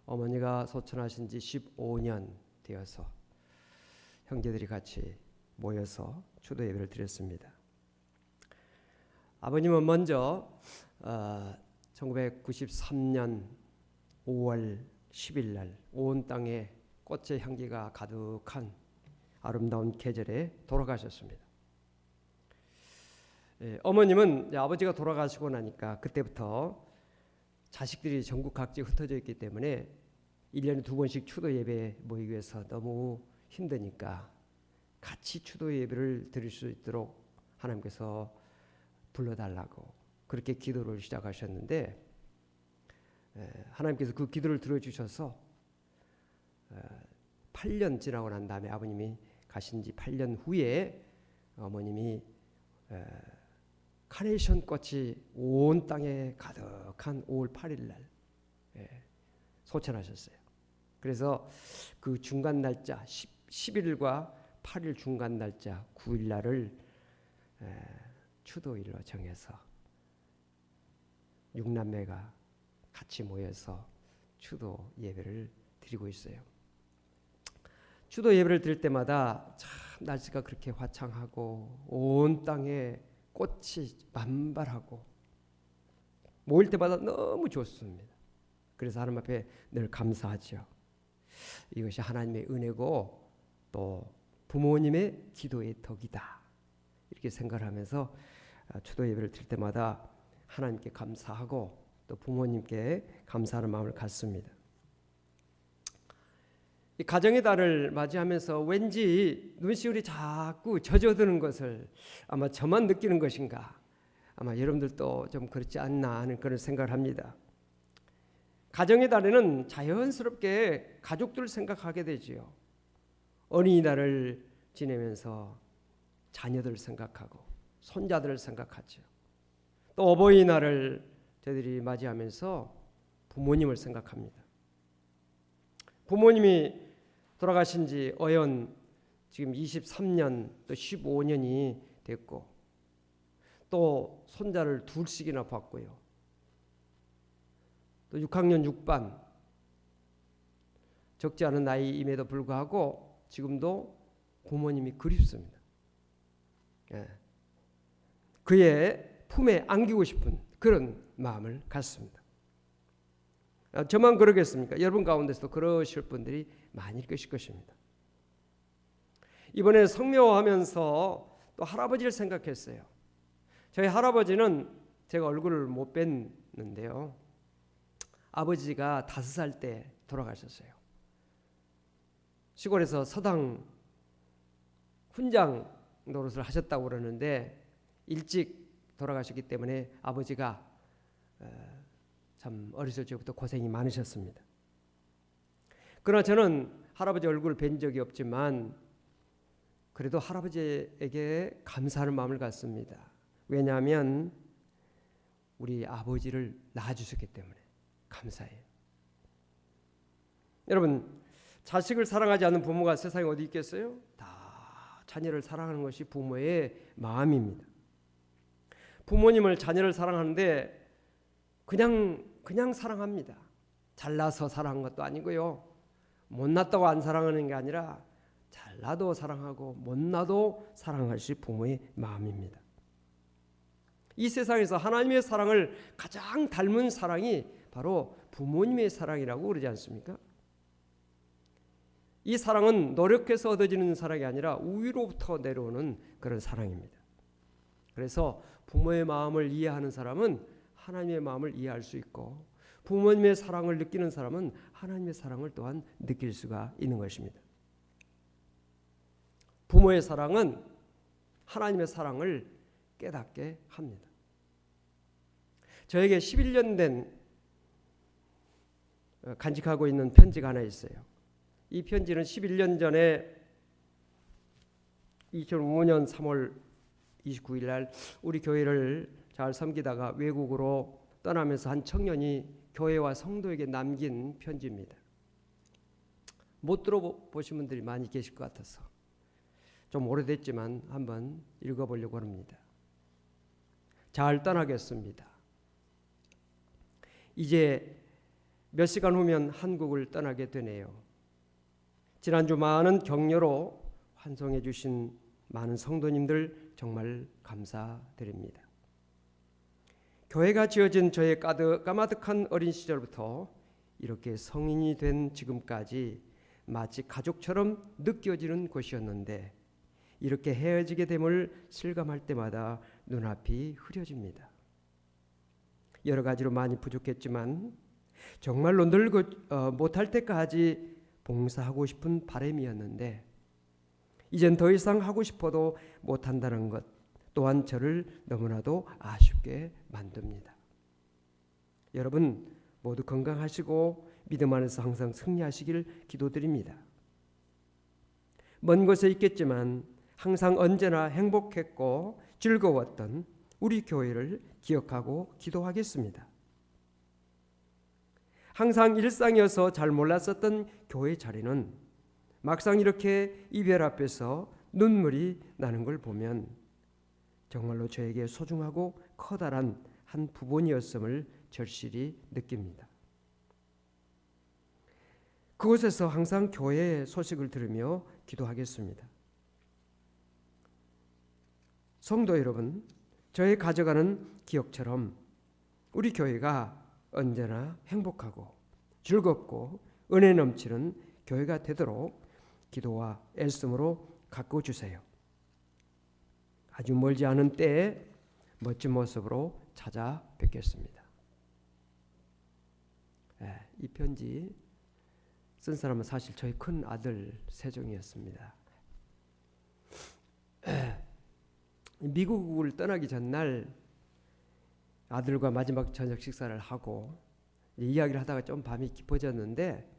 어머니가 소천하신 지 15년 되어서 형제들이 같이 모여서 추도 예배를 드렸습니다. 아버님은 먼저 1993년 5월 10일 날 온 땅에 꽃의 향기가 가득한 아름다운 계절에 돌아가셨습니다. 어머님은 아버지가 돌아가시고 나니까 그때부터 자식들이 전국 각지에 흩어져 있기 때문에 1년에 2번씩 추도 예배에 모이기 위해서 너무 힘드니까 같이 추도 예배를 드릴 수 있도록 하나님께서 불러달라고 그렇게 기도를 시작하셨는데 하나님께서 그 기도를 들어주셔서 8년 지나고 난 다음에 아버님이 가신 지 8년 후에 어머님이 카네이션 꽃이 온 땅에 가득한 5월 8일 날 소천하셨어요. 그래서 그 중간 날짜 10일과 8일 중간 날짜 9일 날을 추도일로 정해서 6남매가 같이 모여서 추도 예배를 드리고 있어요. 추도 예배를 드릴 때마다 참 날씨가 그렇게 화창하고 온 땅에 꽃이 만발하고 모일 때마다 너무 좋습니다. 그래서 하나님 앞에 늘 감사하죠. 이것이 하나님의 은혜고 또 부모님의 기도의 덕이다. 이렇게 생각하면서 추도 예배를 드릴 때마다 하나님께 감사하고 또 부모님께 감사하는 마음을 갖습니다. 이 가정의 달을 맞이하면서 왠지 눈시울이 자꾸 젖어드는 것을 아마 저만 느끼는 것인가, 아마 여러분들도 좀 그렇지 않나 하는 그런 생각을 합니다. 가정의 달에는 자연스럽게 가족들을 생각하게 되지요. 어린이날을 지내면서 자녀들을 생각하고 손자들을 생각하죠. 또 어버이날을 저희들이 맞이하면서 부모님을 생각합니다. 부모님이 돌아가신 지 어연 지금 23년 또 15년이 됐고 또 손자를 둘씩이나 봤고요. 또 6학년 6반 적지 않은 나이임에도 불구하고 지금도 부모님이 그립습니다. 그의 품에 안기고 싶은 그런 마음을 갖습니다. 저만 그러겠습니까? 여러분 가운데서도 그러실 분들이 많을 것입니다. 이번에 성묘하면서 또 할아버지를 생각했어요. 저희 할아버지는 제가 얼굴을 못 뵀는데요. 아버지가 5살 때 돌아가셨어요. 시골에서 서당 훈장 노릇을 하셨다고 그러는데 일찍 돌아가셨기 때문에 아버지가 참 어렸을 적부터 고생이 많으셨습니다. 그러나 저는 할아버지 얼굴을 뵌 적이 없지만 그래도 할아버지에게 감사하는 마음을 갖습니다. 왜냐하면 우리 아버지를 낳아주셨기 때문에 감사해요. 여러분, 자식을 사랑하지 않는 부모가 세상에 어디 있겠어요? 다 자녀를 사랑하는 것이 부모의 마음입니다. 부모님을 자녀를 사랑하는데 그냥 사랑합니다. 잘나서 사랑한 것도 아니고요. 못났다고 안 사랑하는 게 아니라 잘나도 사랑하고 못나도 사랑할 수 부모의 마음입니다. 이 세상에서 하나님의 사랑을 가장 닮은 사랑이 바로 부모님의 사랑이라고 그러지 않습니까? 이 사랑은 노력해서 얻어지는 사랑이 아니라 우위로부터 내려오는 그런 사랑입니다. 그래서 부모의 마음을 이해하는 사람은 하나님의 마음을 이해할 수 있고 부모님의 사랑을 느끼는 사람은 하나님의 사랑을 또한 느낄 수가 있는 것입니다. 부모의 사랑은 하나님의 사랑을 깨닫게 합니다. 저에게 11년 된 간직하고 있는 편지가 하나 있어요. 이 편지는 11년 전에 2005년 3월 29일 날 우리 교회를 잘 섬기다가 외국으로 떠나면서 한 청년이 교회와 성도에게 남긴 편지입니다. 못 들어보신 분들이 많이 계실 것 같아서 좀 오래됐지만 한번 읽어보려고 합니다. 잘 떠나겠습니다. 이제 몇 시간 후면 한국을 떠나게 되네요. 지난주 많은 격려로 환송해 주신 많은 성도님들 정말 감사드립니다. 교회가 지어진 저의 까마득한 어린 시절부터 이렇게 성인이 된 지금까지 마치 가족처럼 느껴지는 곳이었는데 이렇게 헤어지게 됨을 실감할 때마다 눈앞이 흐려집니다. 여러 가지로 많이 부족했지만 정말로 늙어 못할 때까지 봉사하고 싶은 바람이었는데 이젠 더 이상 하고 싶어도 못한다는 것 또한 저를 너무나도 아쉽게 만듭니다. 여러분 모두 건강하시고 믿음 안에서 항상 승리하시길 기도드립니다. 먼 곳에 있겠지만 항상 언제나 행복했고 즐거웠던 우리 교회를 기억하고 기도하겠습니다. 항상 일상이어서 잘 몰랐었던 교회 자리는 막상 이렇게 이별 앞에서 눈물이 나는 걸 보면 정말로 저에게 소중하고 커다란 한 부분이었음을 절실히 느낍니다. 그곳에서 항상 교회의 소식을 들으며 기도하겠습니다. 성도 여러분, 저의 가져가는 기억처럼 우리 교회가 언제나 행복하고 즐겁고 은혜 넘치는 교회가 되도록 기도와 애씀으로 가꿔주세요. 아주 멀지 않은 때에 멋진 모습으로 찾아뵙겠습니다. 이 편지 쓴 사람은 사실 저희 큰 아들 세종이었습니다. 미국을 떠나기 전날 아들과 마지막 저녁 식사를 하고 이야기를 하다가 좀 밤이 깊어졌는데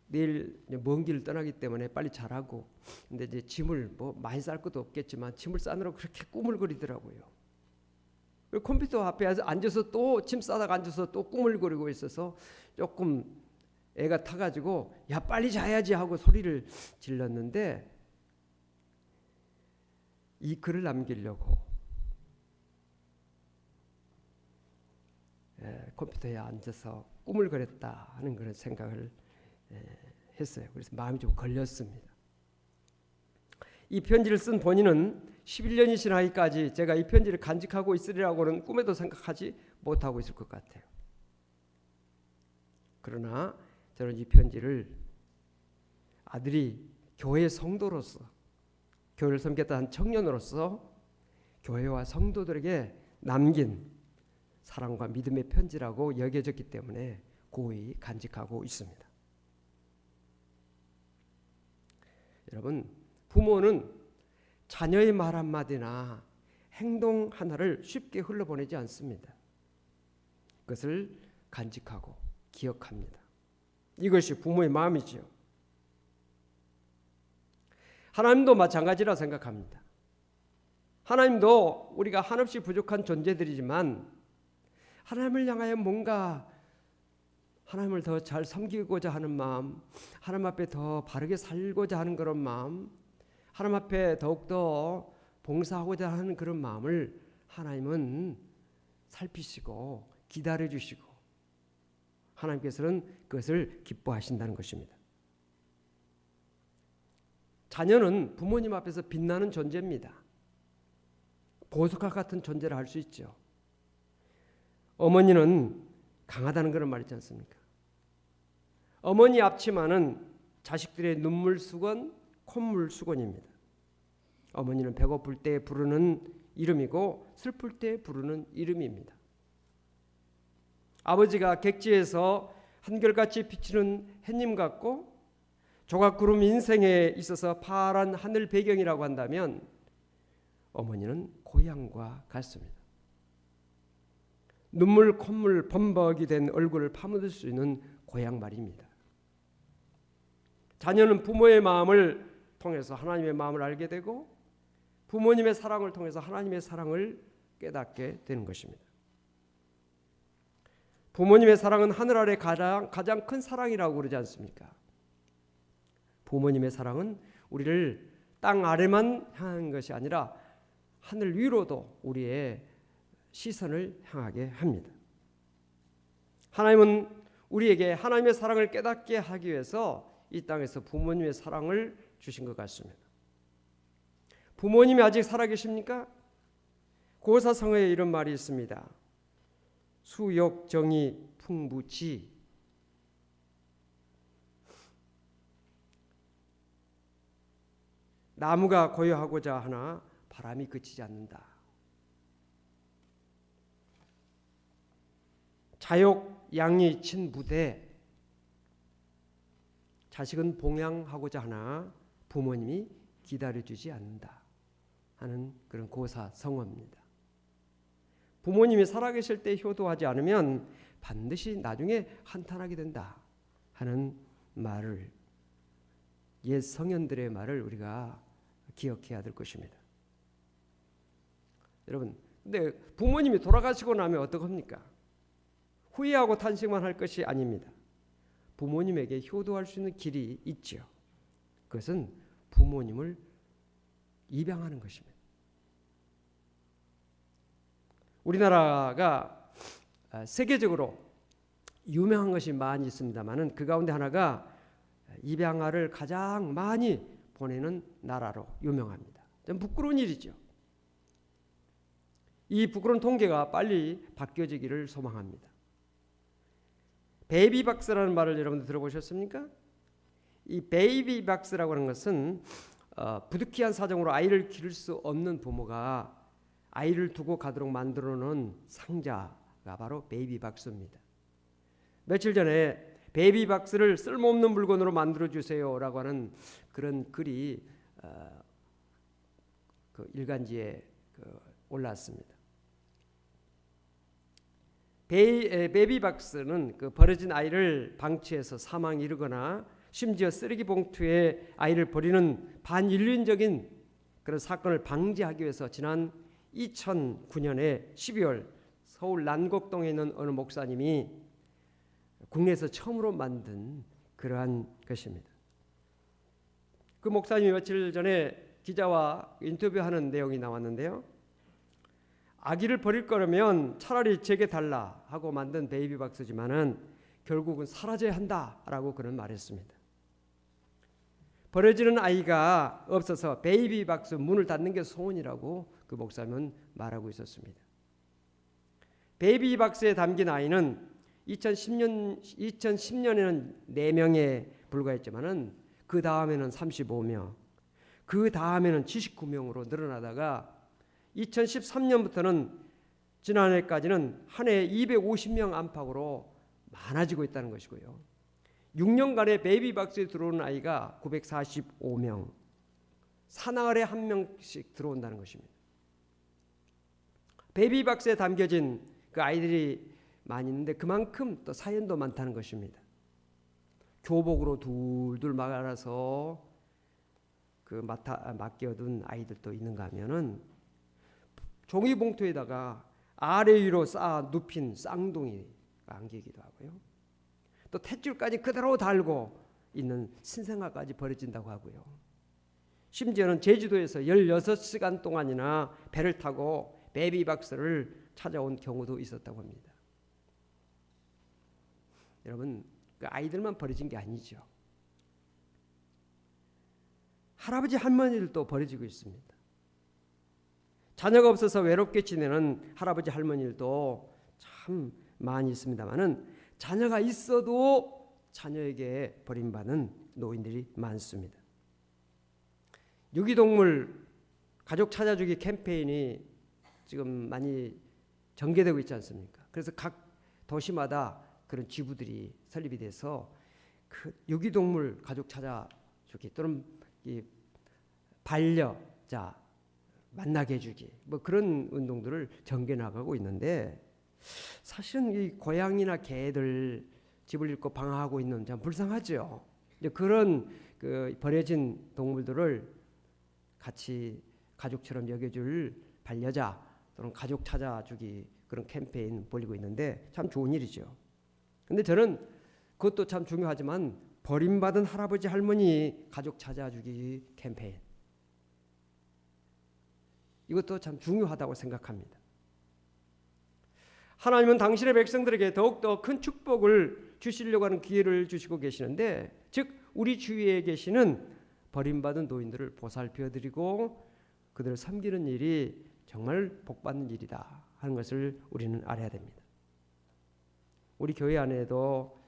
내일 먼 길을 떠나기 때문에 빨리 자라고 근데 이제 짐을 뭐 많이 쌀 것도 없겠지만 짐을 싸느라 그렇게 꾸물거리더라고요. 컴퓨터 앞에 앉아서 또 짐 싸다가 앉아서 또 꾸물거리고 있어서 조금 애가 타가지고 야 빨리 자야지 하고 소리를 질렀는데 이 글을 남기려고 컴퓨터에 앉아서 꾸물거렸다 하는 그런 생각을 했어요. 그래서 마음이 좀 걸렸습니다. 이 편지를 쓴 본인은 11년이 지나기까지 제가 이 편지를 간직하고 있으리라고는 꿈에도 생각하지 못하고 있을 것 같아요. 그러나 저는 이 편지를 아들이 교회 성도로서 교회를 섬겼던 한 청년으로서 교회와 성도들에게 남긴 사랑과 믿음의 편지라고 여겨졌기 때문에 고이 간직하고 있습니다. 여러분, 부모는 자녀의 말 한마디나 행동 하나를 쉽게 흘러보내지 않습니다. 그것을 간직하고 기억합니다. 이것이 부모의 마음이지요. 하나님도 마찬가지라 생각합니다. 하나님도 우리가 한없이 부족한 존재들이지만 하나님을 향하여 뭔가 하나님을 더 잘 섬기고자 하는 마음, 하나님 앞에 더 바르게 살고자 하는 그런 마음, 하나님 앞에 더욱더 봉사하고자 하는 그런 마음을 하나님은 살피시고 기다려주시고 하나님께서는 그것을 기뻐하신다는 것입니다. 자녀는 부모님 앞에서 빛나는 존재입니다. 보석과 같은 존재를 할 수 있죠. 어머니는 강하다는 그런 말 있지 않습니까? 어머니 앞치마는 자식들의 눈물 수건, 콧물 수건입니다. 어머니는 배고플 때 부르는 이름이고 슬플 때 부르는 이름입니다. 아버지가 객지에서 한결같이 비치는 햇님 같고 조각구름 인생에 있어서 파란 하늘 배경이라고 한다면 어머니는 고향과 같습니다. 눈물 콧물 범벅이 된 얼굴을 파묻을 수 있는 고향 말입니다. 자녀는 부모의 마음을 통해서 하나님의 마음을 알게 되고 부모님의 사랑을 통해서 하나님의 사랑을 깨닫게 되는 것입니다. 부모님의 사랑은 하늘 아래 가장 큰 사랑이라고 그러지 않습니까? 부모님의 사랑은 우리를 땅 아래만 향한 것이 아니라 하늘 위로도 우리의 시선을 향하게 합니다. 하나님은 우리에게 하나님의 사랑을 깨닫게 하기 위해서 이 땅에서 부모님의 사랑을 주신 것 같습니다. 부모님이 아직 살아계십니까? 고사성어에 이런 말이 있습니다. 수욕정이 풍부지. 나무가 고요하고자 하나 바람이 그치지 않는다. 자욕 양이 친 부대. 자식은 봉양하고자 하나 부모님이 기다려주지 않는다 하는 그런 고사성어입니다. 부모님이 살아계실 때 효도하지 않으면 반드시 나중에 한탄하게 된다 하는 말을, 옛 성현들의 말을 우리가 기억해야 될 것입니다. 여러분, 근데 부모님이 돌아가시고 나면 어떡합니까? 후회하고 탄식만 할 것이 아닙니다. 부모님에게 효도할 수 있는 길이 있죠. 그것은 부모님을 입양하는 것입니다. 우리나라가 세계적으로 유명한 것이 많이 있습니다만은 그 가운데 하나가 입양아를 가장 많이 보내는 나라로 유명합니다. 좀 부끄러운 일이죠. 이 부끄러운 통계가 빨리 바뀌어지기를 소망합니다. 베이비박스라는 말을 여러분들 들어보셨습니까? 이 베이비박스라고 하는 것은 부득이한 사정으로 아이를 기를 수 없는 부모가 아이를 두고 가도록 만들어 놓은 상자가 바로 베이비박스입니다. 며칠 전에 베이비박스를 쓸모없는 물건으로 만들어 주세요라고 하는 그런 글이 그 일간지에 올랐습니다. 베이비박스는 그 버려진 아이를 방치해서 사망에 이르거나 심지어 쓰레기 봉투에 아이를 버리는 반인륜적인 그런 사건을 방지하기 위해서 지난 2009년에 12월 서울 난곡동에 있는 어느 목사님이 국내에서 처음으로 만든 그러한 것입니다. 그 목사님이 며칠 전에 기자와 인터뷰하는 내용이 나왔는데요. 아기를 버릴 거라면 차라리 제게 달라 하고 만든 베이비박스지만은 결국은 사라져야 한다라고 그런 말했습니다. 버려지는 아이가 없어서 베이비박스 문을 닫는 게 소원이라고 그 목사님은 말하고 있었습니다. 베이비박스에 담긴 아이는 2010년에는 4명에 불과했지만은 그 다음에는 35명, 그 다음에는 79명으로 늘어나다가 2013년부터는 지난해까지는 한 해에 250명 안팎으로 많아지고 있다는 것이고요. 6년간의 베이비박스에 들어오는 아이가 945명, 사나흘에 한 명씩 들어온다는 것입니다. 베이비박스에 담겨진 그 아이들이 많이 있는데 그만큼 또 사연도 많다는 것입니다. 교복으로 둘둘 말아서 그 맡겨둔 아이들도 있는가 하면은 종이봉투에다가 아래 위로 쌓아 눕힌 쌍둥이가 안기기도 하고요. 또 탯줄까지 그대로 달고 있는 신생아까지 버려진다고 하고요. 심지어는 제주도에서 16시간 동안이나 배를 타고 베이비박스를 찾아온 경우도 있었다고 합니다. 여러분, 그 아이들만 버려진 게 아니죠. 할아버지 할머니들도 버려지고 있습니다. 자녀가 없어서 외롭게 지내는 할아버지 할머니들도 참 많이 있습니다만은 자녀가 있어도 자녀에게 버림받은 노인들이 많습니다. 유기동물 가족 찾아주기 캠페인이 지금 많이 전개되고 있지 않습니까? 그래서 각 도시마다 그런 지부들이 설립이 돼서 그 유기동물 가족 찾아주기 또는 이 반려자 만나게 해주기 뭐 그런 운동들을 전개 나가고 있는데 사실은 이 고양이나 개들 집을 잃고 방황하고 있는 참 불쌍하죠. 그런 그 버려진 동물들을 같이 가족처럼 여겨줄 반려자 또는 가족 찾아주기 그런 캠페인 벌이고 있는데 참 좋은 일이죠. 근데 저는 그것도 참 중요하지만 버림받은 할아버지 할머니 가족 찾아주기 캠페인 이것도 참 중요하다고 생각합니다. 하나님은 당신의 백성들에게 더욱더 큰 축복을 주시려고 하는 기회를 주시고 계시는데, 즉 우리 주위에 계시는 버림받은 노인들을 보살펴드리고 그들을 섬기는 일이 정말 복받는 일이다 하는 것을 우리는 알아야 됩니다. 우리 교회 안에도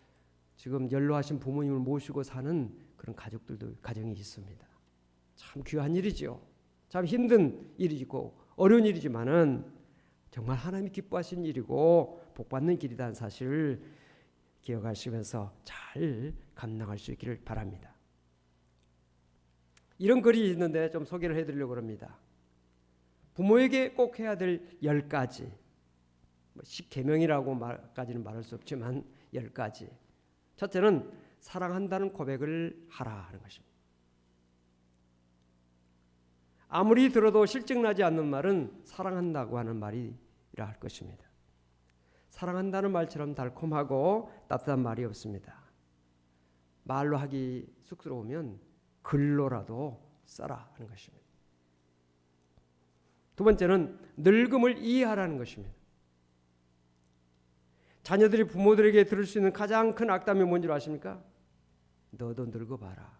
지금 연로하신 부모님을 모시고 사는 그런 가정이 있습니다. 참 귀한 일이죠. 참 힘든 일이고 어려운 일이지만은 정말 하나님이 기뻐하시는 일이고 복받는 길이라는 사실을 기억하시면서 잘 감당할 수 있기를 바랍니다. 이런 글이 있는데 좀 소개를 해드리려고 합니다. 부모에게 꼭 해야 될 10가지, 10계명이라고까지는 말할 수 없지만 10가지. 첫째는 사랑한다는 고백을 하라 하는 것입니다. 아무리 들어도 실증나지 않는 말은 사랑한다고 하는 말이라 할 것입니다. 사랑한다는 말처럼 달콤하고 따뜻한 말이 없습니다. 말로 하기 쑥스러우면 글로라도 써라 하는 것입니다. 두 번째는 늙음을 이해하라는 것입니다. 자녀들이 부모들에게 들을 수 있는 가장 큰 악담이 뭔지 아십니까? 너도 늙어봐라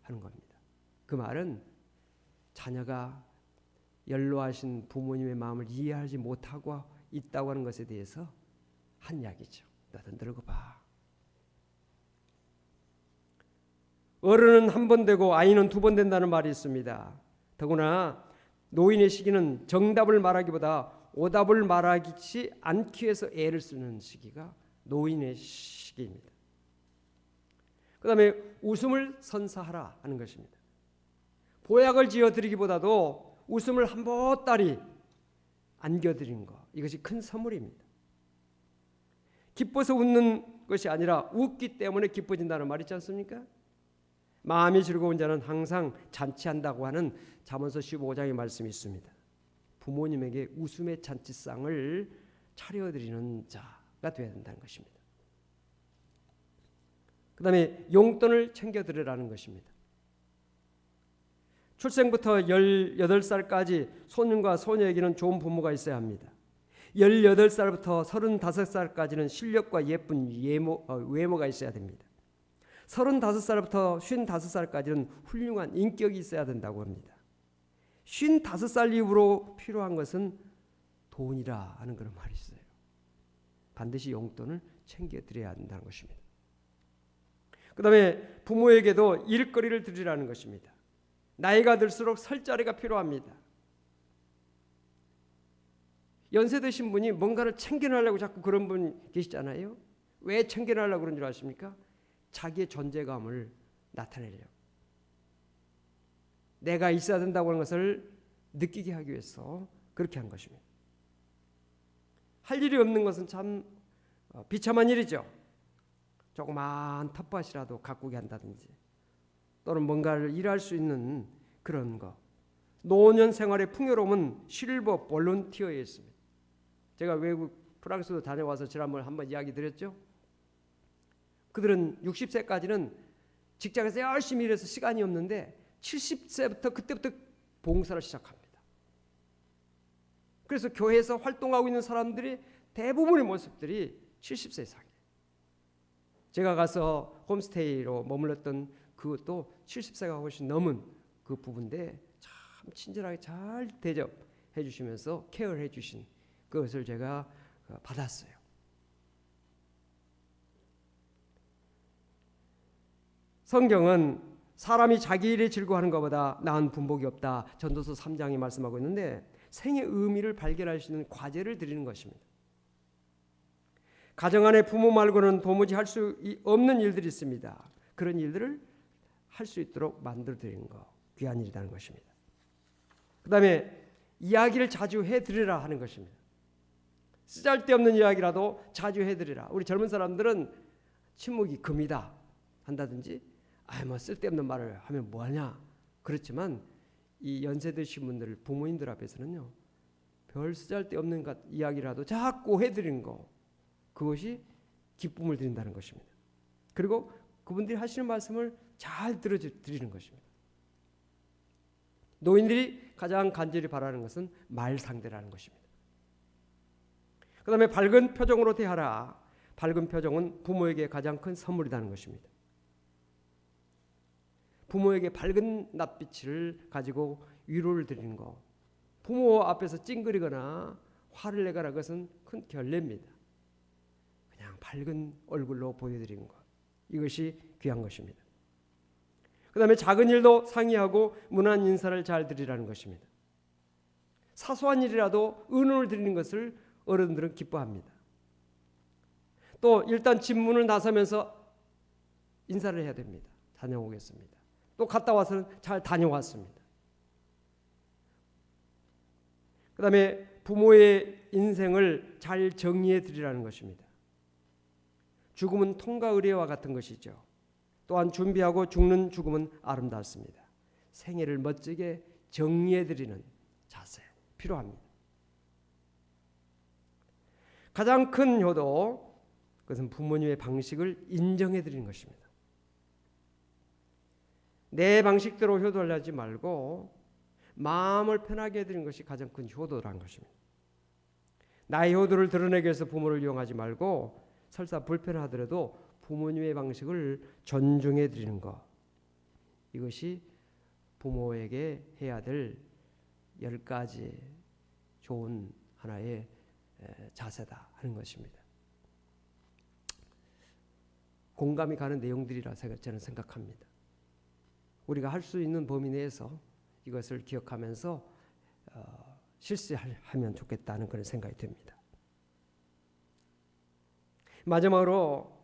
하는 겁니다. 그 말은 자녀가 연로하신 부모님의 마음을 이해하지 못하고 있다고 하는 것에 대해서 한 이야기죠. 너도 늙어봐. 어른은 한 번 되고 아이는 2번 된다는 말이 있습니다. 더구나 노인의 시기는 정답을 말하기보다 오답을 말하지 않기 위해서 애를 쓰는 시기가 노인의 시기입니다. 그 다음에 웃음을 선사하라 하는 것입니다. 보약을 지어드리기보다도 웃음을 한 보따리 안겨드린 것, 이것이 큰 선물입니다. 기뻐서 웃는 것이 아니라 웃기 때문에 기뻐진다는 말 있지 않습니까? 마음이 즐거운 자는 항상 잔치한다고 하는 잠언서 15장의 말씀이 있습니다. 부모님에게 웃음의 잔치상을 차려드리는 자가 되어야 된다는 것입니다. 그 다음에 용돈을 챙겨드리라는 것입니다. 출생부터 18살까지 소년과 소녀에게는 좋은 부모가 있어야 합니다. 18살부터 35살까지는 실력과 예쁜 외모가 있어야 됩니다. 35살부터 55살까지는 훌륭한 인격이 있어야 된다고 합니다. 55살 이후로 필요한 것은 돈이라 하는 그런 말이 있어요. 반드시 용돈을 챙겨드려야 한다는 것입니다. 그 다음에 부모에게도 일거리를 드리라는 것입니다. 나이가 들수록 설 자리가 필요합니다. 연세 드신 분이 뭔가를 챙겨내려고 자꾸 그런 분 계시잖아요. 왜 챙겨내려고 그런 줄 아십니까? 자기의 존재감을 나타내려고, 내가 있어야 된다고 하는 것을 느끼게 하기 위해서 그렇게 한 것입니다. 할 일이 없는 것은 참 비참한 일이죠. 조그마한 텃밭이라도 가꾸게 한다든지 또는 뭔가를 일할 수 있는 그런 거. 노년 생활의 풍요로움은 실버 볼런티어에 있습니다. 제가 외국 프랑스도 다녀와서 지난번에 한번 이야기 드렸죠. 그들은 60세까지는 직장에서 열심히 일해서 시간이 없는데 70세부터 그때부터 봉사를 시작합니다. 그래서 교회에서 활동하고 있는 사람들이 대부분의 모습들이 70세 이상이에요. 제가 가서 홈스테이로 머물렀던 그것도 70세가 훨씬 넘은 그 부부인데 참 친절하게 잘 대접해 주시면서 케어해 주신 그것을 제가 받았어요. 성경은 사람이 자기 일에 즐거워하는 것보다 나은 분복이 없다. 전도서 3장이 말씀하고 있는데 생의 의미를 발견할 수 있는 과제를 드리는 것입니다. 가정 안에 부모 말고는 도무지 할 수 없는 일들이 있습니다. 그런 일들을 할 수 있도록 만들어 드리는 것, 귀한 일이라는 것입니다. 그 다음에 이야기를 자주 해드리라 하는 것입니다. 쓰잘데없는 이야기라도 자주 해드리라. 우리 젊은 사람들은 침묵이 금이다 한다든지 뭐 쓸데없는 말을 하면 뭐하냐. 그렇지만 이 연세 드신 분들, 부모님들 앞에서는요, 별 쓰잘데없는 이야기라도 자꾸 해드리는 거, 그것이 기쁨을 드린다는 것입니다. 그리고 그분들이 하시는 말씀을 잘 들어드리는 것입니다. 노인들이 가장 간절히 바라는 것은 말 상대라는 것입니다. 그 다음에 밝은 표정으로 대하라. 밝은 표정은 부모에게 가장 큰 선물이라는 것입니다. 부모에게 밝은 낯빛을 가지고 위로를 드리는 것, 부모 앞에서 찡그리거나 화를 내거나 그것은 큰 결례입니다. 그냥 밝은 얼굴로 보여드리는 것, 이것이 귀한 것입니다. 그 다음에 작은 일도 상의하고 문안 인사를 잘 드리라는 것입니다. 사소한 일이라도 의논을 드리는 것을 어른들은 기뻐합니다. 또 일단 집 문을 나서면서 인사를 해야 됩니다. 다녀오겠습니다. 또 갔다 와서는 잘 다녀왔습니다. 그 다음에 부모의 인생을 잘 정리해 드리라는 것입니다. 죽음은 통과 의례와 같은 것이죠. 또한 준비하고 죽는 죽음은 아름답습니다. 생애를 멋지게 정리해 드리는 자세 필요합니다. 가장 큰 효도, 그것은 부모님의 방식을 인정해 드리는 것입니다. 내 방식대로 효도를 하지 말고 마음을 편하게 해드리는 것이 가장 큰 효도라는 것입니다. 나의 효도를 드러내기 위해서 부모를 이용하지 말고 설사 불편하더라도 부모님의 방식을 존중해 드리는 것, 이것이 부모에게 해야 될 10가지 좋은 하나의 자세다 하는 것입니다. 공감이 가는 내용들이라 저는 생각합니다. 우리가 할 수 있는 범위 내에서 이것을 기억하면서 실수하면 좋겠다는 그런 생각이 듭니다. 마지막으로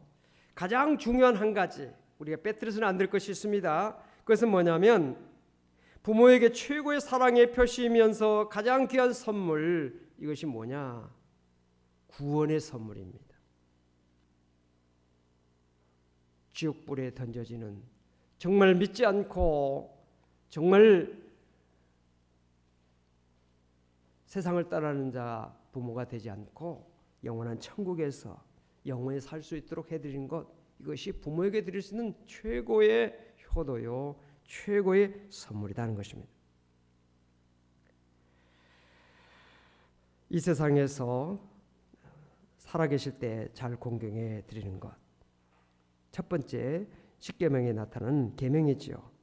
가장 중요한 한 가지, 우리가 빼뜨려서는 안 될 것이 있습니다. 그것은 뭐냐면 부모에게 최고의 사랑의 표시이면서 가장 귀한 선물, 이것이 뭐냐? 구원의 선물입니다. 지옥불에 던져지는, 정말 믿지 않고 정말 세상을 따르는 자 부모가 되지 않고 영원한 천국에서 영원히 살 수 있도록 해드린 것, 이것이 부모에게 드릴 수 있는 최고의 효도요, 최고의 선물이라는 것입니다. 이 세상에서 살아계실 때 잘 공경해 드리는 것, 첫 번째 십계명에 나타나는 계명이지요.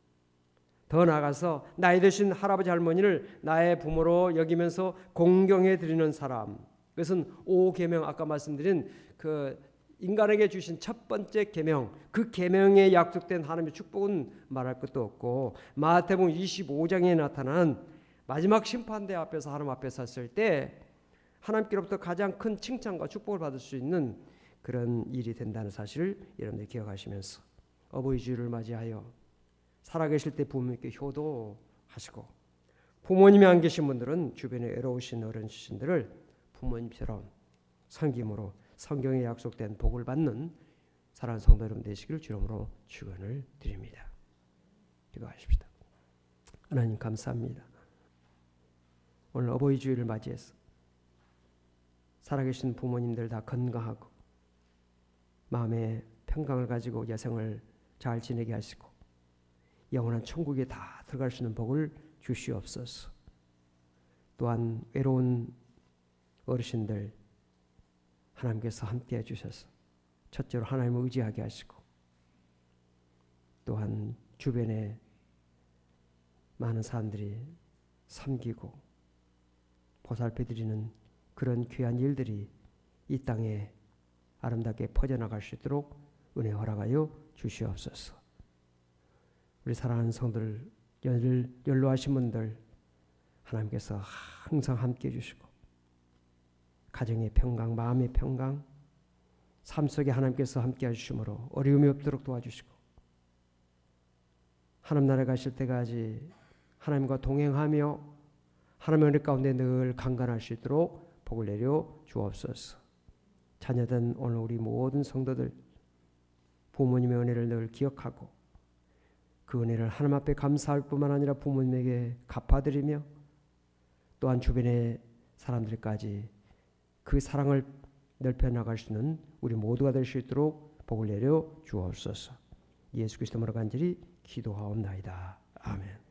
더 나아가서 나이 드신 할아버지 할머니를 나의 부모로 여기면서 공경해 드리는 사람, 그것은 5계명, 아까 말씀드린 그 인간에게 주신 첫 번째 계명, 그 계명에 약속된 하나님의 축복은 말할 것도 없고, 마태복음 25장에 나타난 마지막 심판대 앞에서 하나님 앞에 섰을 때 하나님께로부터 가장 큰 칭찬과 축복을 받을 수 있는 그런 일이 된다는 사실을 여러분들 기억하시면서 어버이 주일을 맞이하여 살아계실 때 부모님께 효도하시고, 부모님이 안 계신 분들은 주변에 외로우신 어르신들을 부모님처럼 섬김으로 성경에 약속된 복을 받는 사랑하는 성도 여러분 되시기를 주름으로 축원을 드립니다. 기도하십시다. 하나님 감사합니다. 오늘 어버이 주일을 맞이해서 살아계신 부모님들 다 건강하고 마음의 평강을 가지고 여생을 잘 지내게 하시고 영원한 천국에 다 들어갈 수 있는 복을 주시옵소서. 또한 외로운 어르신들 하나님께서 함께 해주셔서 첫째로 하나님을 의지하게 하시고, 또한 주변에 많은 사람들이 섬기고 보살펴드리는 그런 귀한 일들이 이 땅에 아름답게 퍼져나갈 수 있도록 은혜 허락하여 주시옵소서. 우리 사랑하는 성들, 연로하신 분들 하나님께서 항상 함께 해주시고 가정의 평강, 마음의 평강, 삶 속에 하나님께서 함께 해주심으로 어려움이 없도록 도와주시고, 하나님 나라에 가실 때까지 하나님과 동행하며 하나님의 은혜 가운데 늘 강건할 수 있도록 복을 내려 주옵소서. 자녀된 오늘 우리 모든 성도들 부모님의 은혜를 늘 기억하고 그 은혜를 하나님 앞에 감사할 뿐만 아니라 부모님에게 갚아드리며 또한 주변의 사람들까지 그 사랑을 넓혀 나갈 수 있는 우리 모두가 될 수 있도록 복을 내려 주옵소서. 예수 그리스도로 간절히 기도하옵나이다. 아멘.